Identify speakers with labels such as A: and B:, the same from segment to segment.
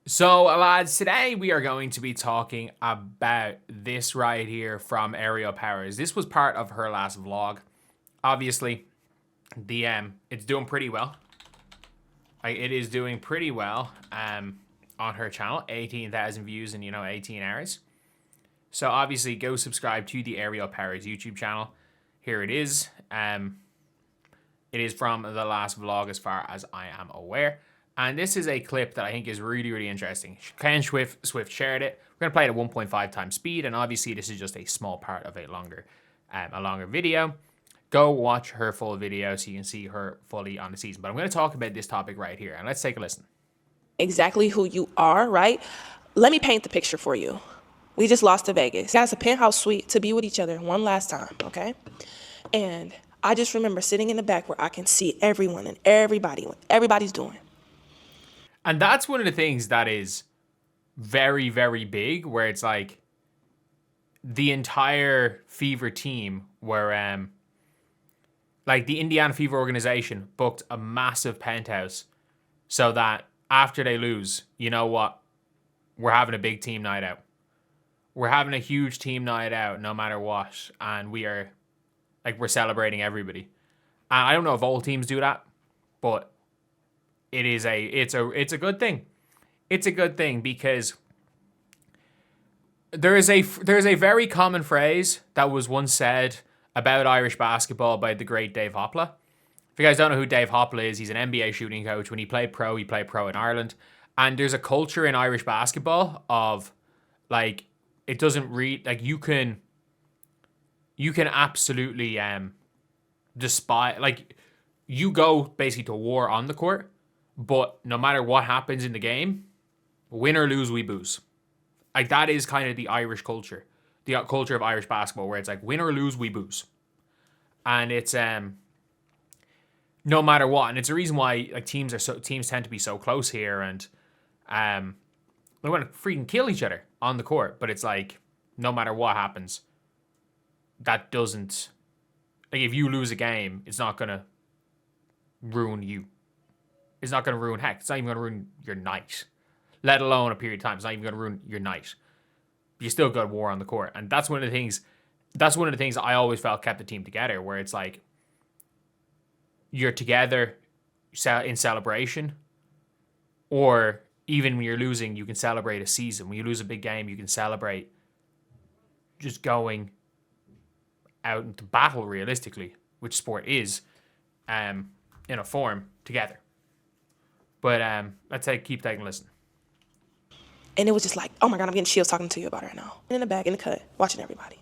A: So, lads, today we are going to be talking about this right here from Aerial Powers. This was part of her last vlog. Obviously, it's doing pretty well. It is doing pretty well on her channel. 18,000 views in, 18 hours. So, obviously, go subscribe to the Aerial Powers YouTube channel. Here it is. It is from the last vlog as far as I am aware. And this is a clip that I think is really, really interesting. Ken Swift shared it. We're going to play it at 1.5 times speed. And obviously, this is just a small part of a longer video. Go watch her full video so you can see her fully on the season. But I'm going to talk about this topic right here. And let's take a listen.
B: Exactly who you are, right? Let me paint the picture for you. We just lost to Vegas. Got us a penthouse suite to be with each other one last time, okay? And I just remember sitting in the back where I can see everyone and everybody, what everybody's doing.
A: And that's one of the things that is very, very big, where it's like the entire Fever team were, like the Indiana Fever organization booked a massive penthouse so that after they lose, you know what? We're having a big team night out. We're having a huge team night out no matter what. And we're celebrating everybody. And I don't know if all teams do that, but it's a good thing. It's a good thing because there's a very common phrase that was once said about Irish basketball by the great Dave Hopla. If you guys don't know who Dave Hopla is, he's an NBA shooting coach. When he played pro in Ireland. And there's a culture in Irish basketball of like, it doesn't read like you can absolutely despise, like, you go basically to war on the court, but no matter what happens in the game, win or lose, we booze. Like, that is kind of the Irish culture, the culture of Irish basketball, where it's like, win or lose, we booze. And it's no matter what, and it's a reason why like teams tend to be so close here, and they want to freaking kill each other on the court. But it's like, no matter what happens, that doesn't, like, if you lose a game, it's not gonna ruin you. It's not gonna ruin, heck, it's not even gonna ruin your night, let alone a period of time. It's not even gonna ruin your night. You still got war on the court, and that's one of the things I always felt kept the team together, where it's like, you're together in celebration, or even when you're losing, you can celebrate a season. When you lose a big game, you can celebrate just going out into battle, realistically, which sport is, in a form, together. But let's keep taking a listen.
B: And it was just like, oh my God, I'm getting chills talking to you about it right now. In the back, in the cut, watching everybody.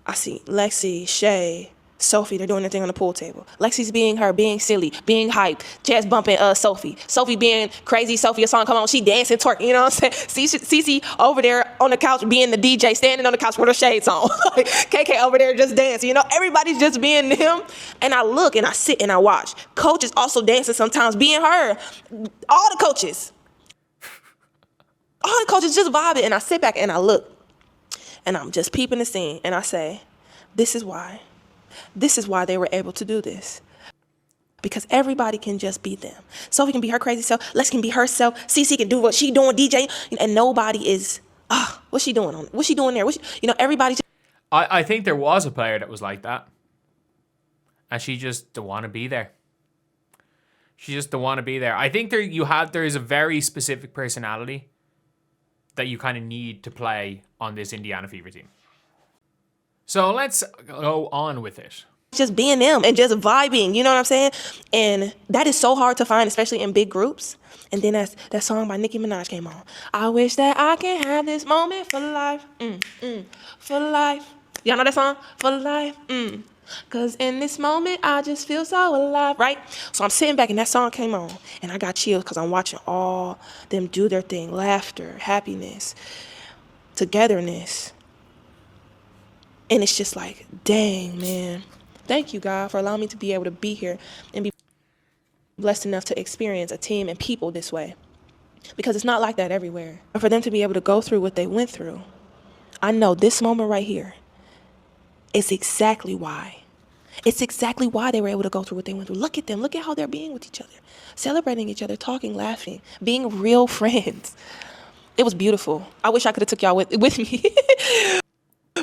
B: I see Lexi, Shay, Sophie, they're doing their thing on the pool table. Lexi's being her, being silly, being hyped, jazz bumping Sophie. Sophie being crazy. Sophie, a song come on, she dancing, twerking, you know what I'm saying? Cece over there on the couch being the DJ, standing on the couch with her shades on. KK over there just dancing, you know? Everybody's just being them. And I look and I sit and I watch. Coach is also dancing sometimes, being her. All the coaches. All the coaches just vibing. And I sit back and I look. And I'm just peeping the scene. And I say, this is why. This is why they were able to do this. Because everybody can just be them. Sophie can be her crazy self. Lex can be herself. Cece can do what she doing, DJ. And nobody is, what's she doing? What's she doing there? Everybody.
A: I think there was a player that was like that. And she just don't want to be there. She just don't want to be there. I think there is a very specific personality that you kind of need to play on this Indiana Fever team. So let's go on with it.
B: Just being them and just vibing, you know what I'm saying? And that is so hard to find, especially in big groups. And then that song by Nicki Minaj came on. I wish that I can have this moment for life, for life. Y'all know that song? For life, Cause in this moment, I just feel so alive, right? So I'm sitting back and that song came on and I got chills because I'm watching all them do their thing. Laughter, happiness, togetherness. And it's just like, dang, man. Thank you, God, for allowing me to be able to be here and be blessed enough to experience a team and people this way. Because it's not like that everywhere. And for them to be able to go through what they went through, I know this moment right here is exactly why It's exactly why they were able to go through what they went through. Look at them. Look at how they're being with each other, celebrating each other, talking, laughing, being real friends. It was beautiful. I wish I could have took y'all with me.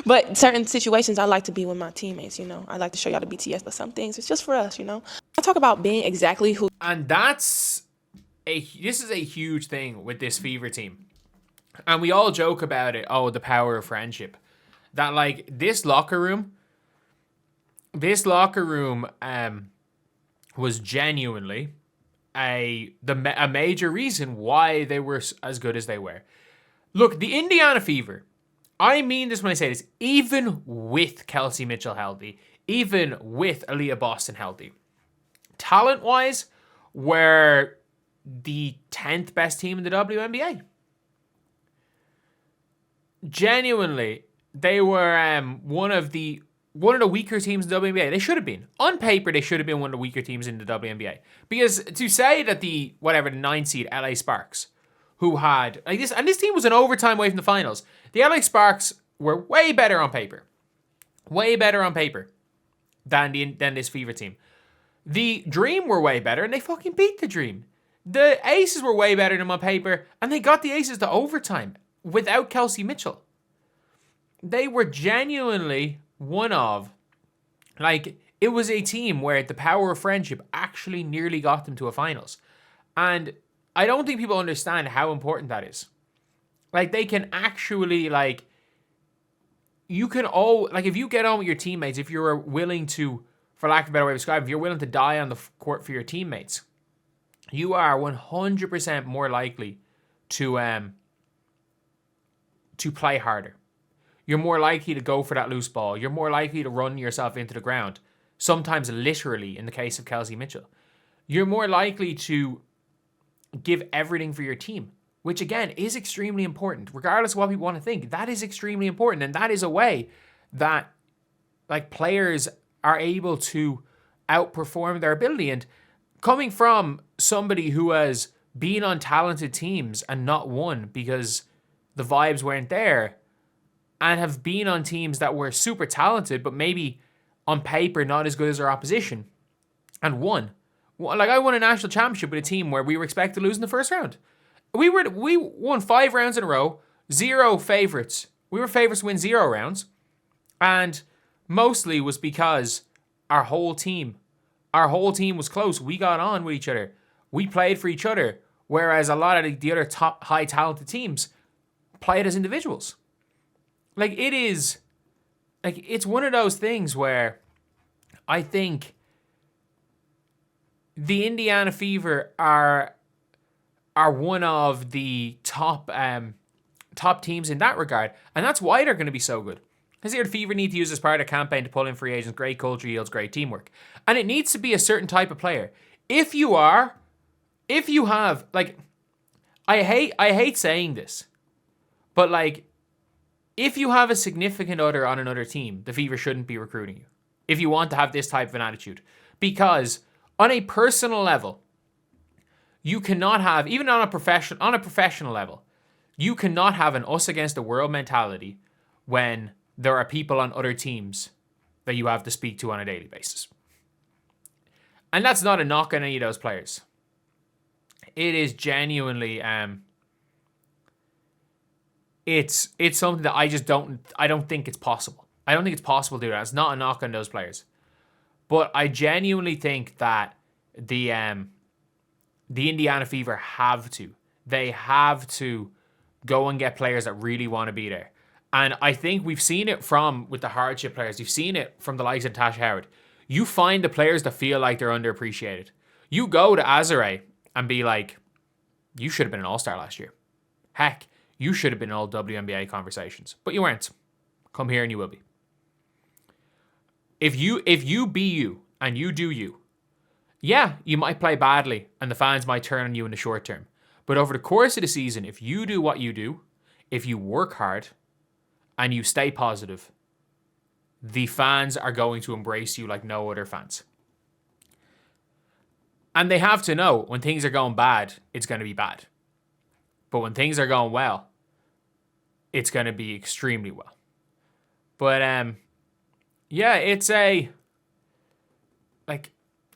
B: But certain situations, I like to be with my teammates, you know. I like to show y'all the BTS, but some things, it's just for us, you know. I talk about being exactly who.
A: And this is a huge thing with this Fever team. And we all joke about it. Oh, the power of friendship. That, like, this locker room was genuinely a major reason why they were as good as they were. Look, the Indiana Fever, I mean this when I say this, even with Kelsey Mitchell healthy, even with Aaliyah Boston healthy, talent-wise, were the 10th best team in the WNBA. Genuinely, they were one of the weaker teams in the WNBA. They should have been. On paper, they should have been one of the weaker teams in the WNBA. Because to say that the 9 seed LA Sparks, who had like this, and this team was an overtime away from the finals, the LA Sparks were way better on paper. Way better on paper than this Fever team. The Dream were way better, and they fucking beat the Dream. The Aces were way better than them on paper, and they got the Aces to overtime without Kelsey Mitchell. They were genuinely one of, like, it was a team where the power of friendship actually nearly got them to a finals. And I don't think people understand how important that is. Like, they can actually, like, you can if you get on with your teammates, if you're willing to, for lack of a better way of describing, if you're willing to die on the court for your teammates, you are 100% more likely to play harder. You're more likely to go for that loose ball. You're more likely to run yourself into the ground. Sometimes literally, in the case of Kelsey Mitchell. You're more likely to give everything for your team, which again is extremely important. Regardless of what people want to think, that is extremely important. And that is a way that, like, players are able to outperform their ability. And coming from somebody who has been on talented teams and not won because the vibes weren't there, and have been on teams that were super talented, but maybe on paper not as good as our opposition, and won. Like, I won a national championship with a team where we were expected to lose in the first round. We won 5 rounds in a row, 0 favorites. We were favorites to win 0 rounds, and mostly was because our whole team was close. We got on with each other. We played for each other, whereas a lot of the other top high talented teams played as individuals. Like, it's one of those things where I think the Indiana Fever are one of the top teams in that regard, and that's why they're going to be so good. Because the Fever need to use this part of the campaign to pull in free agents. Great culture yields great teamwork, and it needs to be a certain type of player. If you have, like, I hate saying this, but, like, if you have a significant other on another team, the Fever shouldn't be recruiting you. If you want to have this type of an attitude. Because on a personal level, you cannot have, even on a professional level, you cannot have an us against the world mentality when there are people on other teams that you have to speak to on a daily basis. And that's not a knock on any of those players. It is genuinely it's something that I don't think it's possible. I don't think it's possible to do that. It's not a knock on those players. But I genuinely think that the Indiana Fever have to. They have to go and get players that really want to be there. And I think we've seen it with the hardship players. You've seen it from the likes of Tasha Howard. You find the players that feel like they're underappreciated. You go to Azare and be like, you should have been an all-star last year. Heck, you should have been in all WNBA conversations. But you weren't. Come here and you will be. If you be you and you do you, yeah, you might play badly and the fans might turn on you in the short term. But over the course of the season, if you do what you do, if you work hard and you stay positive, the fans are going to embrace you like no other fans. And they have to know when things are going bad, it's going to be bad. But when things are going well, it's going to be extremely well. But yeah, it's a like,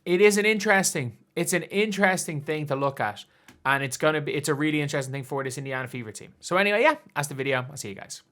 A: it is an interesting thing to look at. And it's a really interesting thing for this Indiana Fever team. So anyway, yeah, that's the video. I'll see you guys.